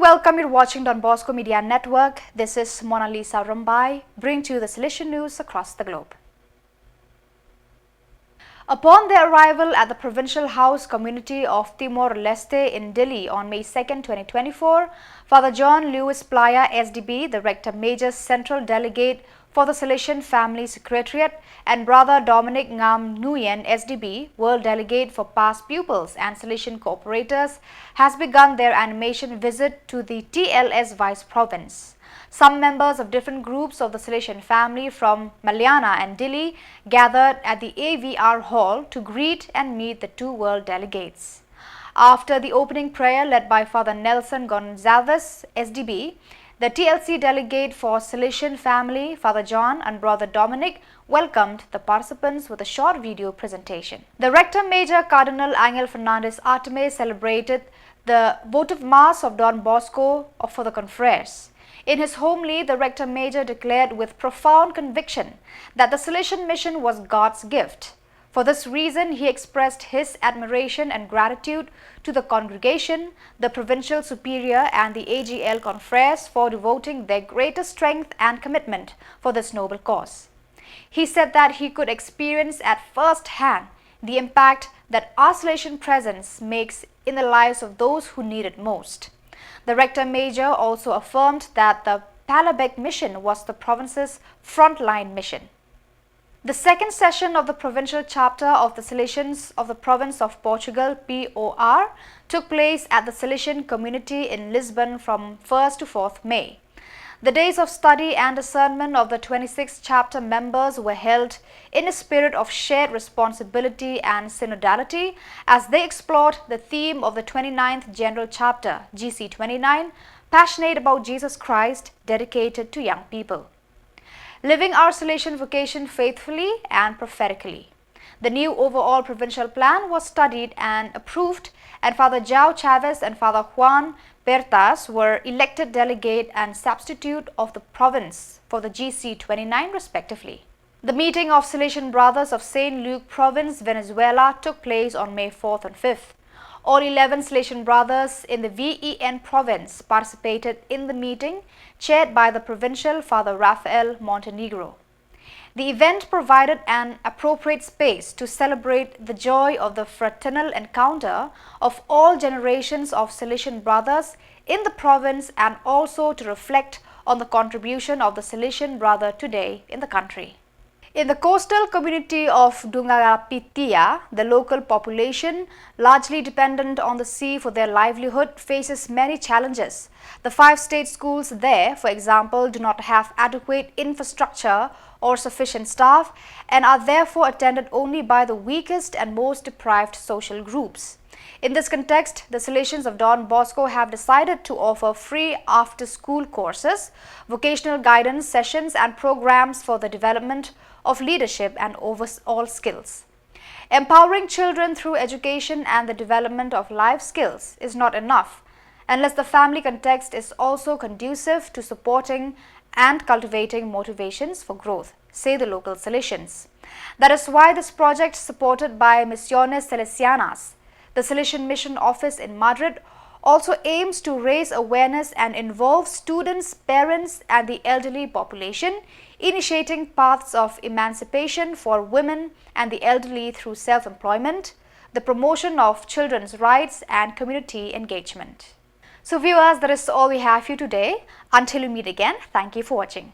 welcome you watching Don Bosco Media Network. This is Mona Lisa Rambai, bringing to you the Salesian news across the globe. Upon their arrival at the Provincial House community of Timor-Leste in Delhi on May 2nd, 2024, Father John Lewis Playa, SDB, the Rector Major Central Delegate for the Salesian Family Secretariat, and Brother Dominic Ngam Nguyen, SDB, World Delegate for Past Pupils and Salesian Cooperators, has begun their animation visit to the TLS Vice Province. Some members of different groups of the Salesian family from Malayana and Dili gathered at the AVR Hall to greet and meet the two world delegates. After the opening prayer led by Father Nelson Gonzalez, SDB, the TLC delegate for Salesian family, Father John and Brother Dominic, welcomed the participants with a short video presentation. The Rector Major Cardinal Angel Fernandez Arteme celebrated the votive mass of Don Bosco for the confreres. In his homily, the Rector Major declared with profound conviction that the Salesian mission was God's gift. For this reason, he expressed his admiration and gratitude to the congregation, the Provincial Superior and the AGL confreres for devoting their greatest strength and commitment for this noble cause. He said that he could experience at first hand the impact that our Salesian presence makes in the lives of those who need it most. The Rector Major also affirmed that the Palabek mission was the province's frontline mission. The second session of the provincial chapter of the Salesians of the province of Portugal, POR, took place at the Salesian community in Lisbon from 1st to 4th May. The days of study and discernment of the 26th chapter members were held in a spirit of shared responsibility and synodality as they explored the theme of the 29th General Chapter, GC29, Passionate about Jesus Christ, dedicated to young people. Living our Salesian vocation faithfully and prophetically. The new overall provincial plan was studied and approved, and Father João Chavez and Father Juan Bertas were elected delegate and substitute of the province for the GC29 respectively. The meeting of Salesian Brothers of St. Luke Province, Venezuela took place on May 4th and 5th. All 11 Salesian brothers in the VEN province participated in the meeting, chaired by the provincial Father Rafael Montenegro. The event provided an appropriate space to celebrate the joy of the fraternal encounter of all generations of Salesian brothers in the province and also to reflect on the contribution of the Salesian brother today in the country. In the coastal community of Dungarapitia, the local population, largely dependent on the sea for their livelihood, faces many challenges. The 5 state schools there, for example, do not have adequate infrastructure or sufficient staff and are therefore attended only by the weakest and most deprived social groups. In this context, the Salesians of Don Bosco have decided to offer free after-school courses, vocational guidance sessions and programs for the development of leadership and overall skills. Empowering children through education and the development of life skills is not enough unless the family context is also conducive to supporting and cultivating motivations for growth, say the local Salesians. That is why this project, supported by Misiones Salesianas, the Salesian Mission Office in Madrid, also aims to raise awareness and involve students, parents and the elderly population, initiating paths of emancipation for women and the elderly through self-employment, the promotion of children's rights and community engagement. So viewers, that is all we have for you today. Until we meet again, thank you for watching.